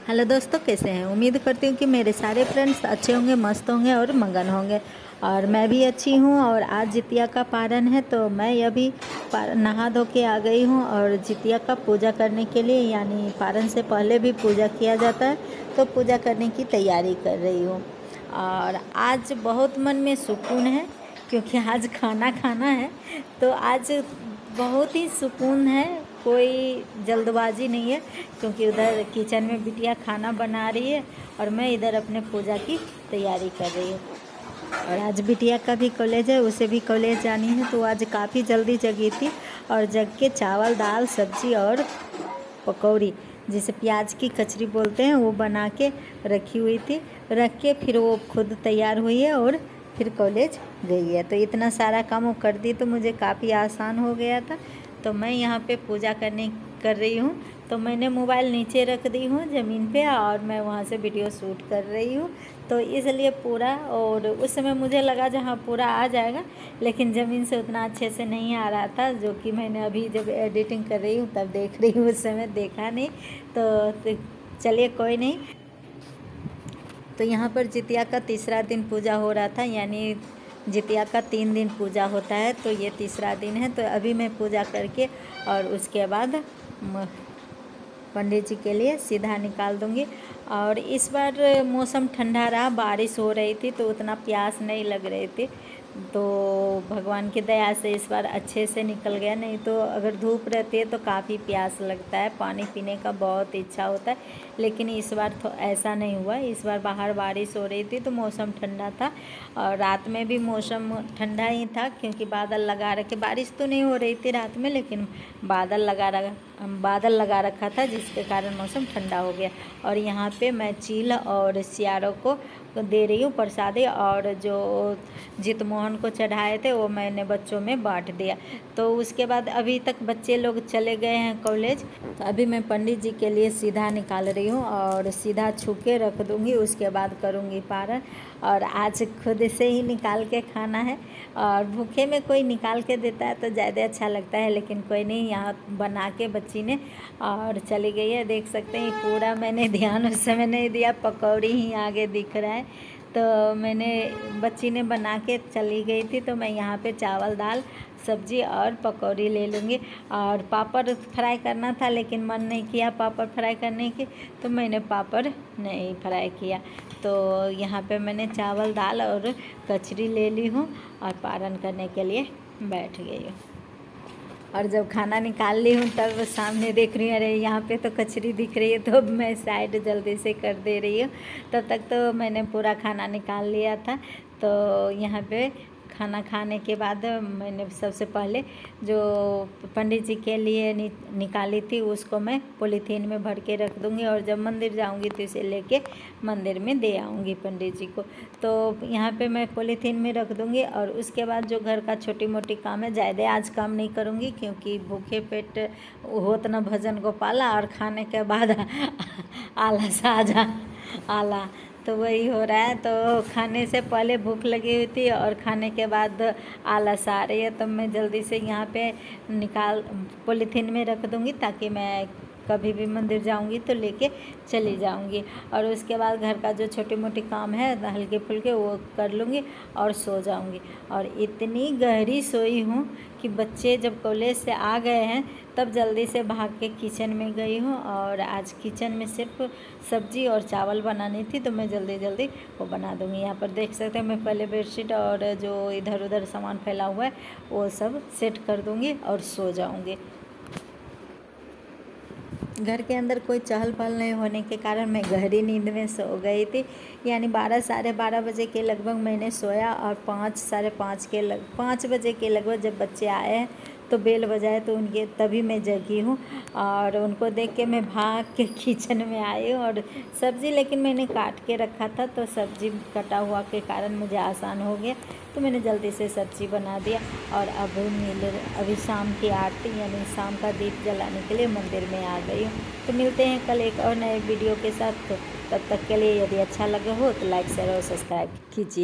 Hello दोस्तों, कैसे हैं। उम्मीद करती हूँ कि मेरे सारे फ्रेंड्स अच्छे होंगे, मस्त होंगे और मगन होंगे। और मैं भी अच्छी हूँ। और आज जितिया का पारण है, तो मैं अभी नहा धो के आ गई हूँ। और जितिया का पूजा करने के लिए, यानी पारण से पहले भी पूजा किया जाता है, तो पूजा करने की तैयारी कर रही हूँ। और आज बहुत मन में सुकून है, क्योंकि आज खाना खाना है। तो आज बहुत ही सुकून है, कोई जल्दबाजी नहीं है, क्योंकि उधर किचन में बिटिया खाना बना रही है और मैं इधर अपने पूजा की तैयारी कर रही हूँ। और आज बिटिया का भी कॉलेज है, उसे भी कॉलेज जानी है, तो आज काफ़ी जल्दी जगी थी। और जग के चावल, दाल, सब्जी और पकौड़ी, जिसे प्याज की कचरी बोलते हैं, वो बना के रखी हुई थी। रख के फिर वो खुद तैयार हुई है और फिर कॉलेज गई है। तो इतना सारा काम वो कर दी, तो मुझे काफ़ी आसान हो गया था। तो मैं यहाँ पे पूजा कर रही हूँ। तो मैंने मोबाइल नीचे रख दी हूँ ज़मीन पे, और मैं वहाँ से वीडियो शूट कर रही हूँ। तो इसलिए पूरा, और उस समय मुझे लगा जहाँ पूरा आ जाएगा, लेकिन ज़मीन से उतना अच्छे से नहीं आ रहा था, जो कि मैंने अभी जब एडिटिंग कर रही हूँ तब देख रही हूँ। उस समय देखा नहीं। तो चलिए, कोई नहीं। तो यहाँ पर जितिया का तीसरा दिन पूजा हो रहा था, यानी जितिया का 3 दिन पूजा होता है, तो ये तीसरा दिन है। तो अभी मैं पूजा करके और उसके बाद पंडित जी के लिए सीधा निकाल दूँगी। और इस बार मौसम ठंडा रहा, बारिश हो रही थी, तो उतना प्यास नहीं लग रही थी। तो भगवान की दया से इस बार अच्छे से निकल गया, नहीं तो अगर धूप रहती है तो काफ़ी प्यास लगता है, पानी पीने का बहुत इच्छा होता है। लेकिन इस बार तो ऐसा नहीं हुआ। इस बार बाहर बारिश हो रही थी, तो मौसम ठंडा था। और रात में भी मौसम ठंडा ही था, क्योंकि बादल लगा रखे, बारिश तो नहीं हो रही थी रात में, लेकिन बादल लगा रखा था, जिसके कारण मौसम ठंडा हो गया। और यहाँ पे मैं चील और सियारों को दे रही हूँ प्रसादी, और जो जितमोहन को चढ़ाए थे वो मैंने बच्चों में बांट दिया। तो उसके बाद अभी तक बच्चे लोग चले गए हैं कॉलेज। तो अभी मैं पंडित जी के लिए सीधा निकाल रही हूँ, और सीधा छू के रख दूँगी, उसके बाद करूँगी पारण। और आज खुद से ही निकाल के खाना है। और भूखे में कोई निकाल के देता है तो ज़्यादा अच्छा लगता है, लेकिन कोई नहीं, यहाँ बना के बच्ची ने और चली गई है। देख सकते हैं, पूरा मैंने ध्यान उस समय नहीं दिया, पकौड़ी ही आगे दिख रहा है। तो बच्ची ने बना के चली गई थी, तो मैं यहाँ पे चावल, दाल, सब्जी और पकौड़ी ले लूँगी। और पापड़ फ्राई करना था, लेकिन मन नहीं किया पापड़ फ्राई करने की, तो मैंने पापड़ नहीं फ्राई किया। तो यहाँ पे मैंने चावल, दाल और कचरी ले ली हूँ और पारण करने के लिए बैठ गई हूँ। और जब खाना निकाल ली हूँ, तब सामने देख रही हूँ, अरे यहाँ पे तो कचरी दिख रही है, तो मैं साइड जल्दी से कर दे रही हूँ। तब तक तो मैंने पूरा खाना निकाल लिया था। तो यहाँ पे खाना खाने के बाद मैंने सबसे पहले जो पंडित जी के लिए निकाली थी, उसको मैं पॉलीथीन में भर के रख दूँगी। और जब मंदिर जाऊँगी तो इसे लेके मंदिर में दे आऊँगी पंडित जी को। तो यहाँ पे मैं पॉलीथीन में रख दूँगी। और उसके बाद जो घर का छोटी मोटी काम है, ज़्यादा आज काम नहीं करूँगी, क्योंकि भूखे पेट होत न भजन गोपाला, और खाने के बाद आलस आ जा आला, तो वही हो रहा है। तो खाने से पहले भूख लगी हुई थी, और खाने के बाद आलस आ रही है। तो मैं जल्दी से यहाँ पे पॉलीथीन में रख दूँगी, ताकि मैं कभी भी मंदिर जाऊंगी तो लेके चली जाऊंगी। और उसके बाद घर का जो छोटी मोटी काम है हल्के फुल्के, वो कर लूँगी और सो जाऊंगी। और इतनी गहरी सोई हूँ कि बच्चे जब कॉलेज से आ गए हैं, तब जल्दी से भाग के किचन में गई हूँ। और आज किचन में सिर्फ सब्जी और चावल बनानी थी, तो मैं जल्दी वो बना दूँगी। यहाँ पर देख सकते हैं, मैं पहले बेडशीट और जो इधर उधर सामान फैला हुआ है वो सब सेट कर दूँगी और सो जाऊँगी। घर के अंदर कोई चहल पहल नहीं होने के कारण मैं गहरी नींद में सो गई थी। यानी 12 साढ़े 12 बजे के लगभग मैंने सोया, और 5 साढ़े 5 बजे के लगभग जब बच्चे आए हैं तो बेल बजाए, तो उनके तभी मैं जगी हूँ। और उनको देख के मैं भाग के किचन में आई हूँ। और सब्ज़ी लेकिन मैंने काट के रखा था, तो सब्ज़ी कटा हुआ के कारण मुझे आसान हो गया, तो मैंने जल्दी से सब्ज़ी बना दिया। और अभी शाम की आरती, यानी शाम का दीप जलाने के लिए मंदिर में आ गई हूँ। तो मिलते हैं कल एक और नए वीडियो के साथ। तो तब तक के लिए यदि अच्छा लगा हो तो लाइक, शेयर और सब्सक्राइब कीजिए।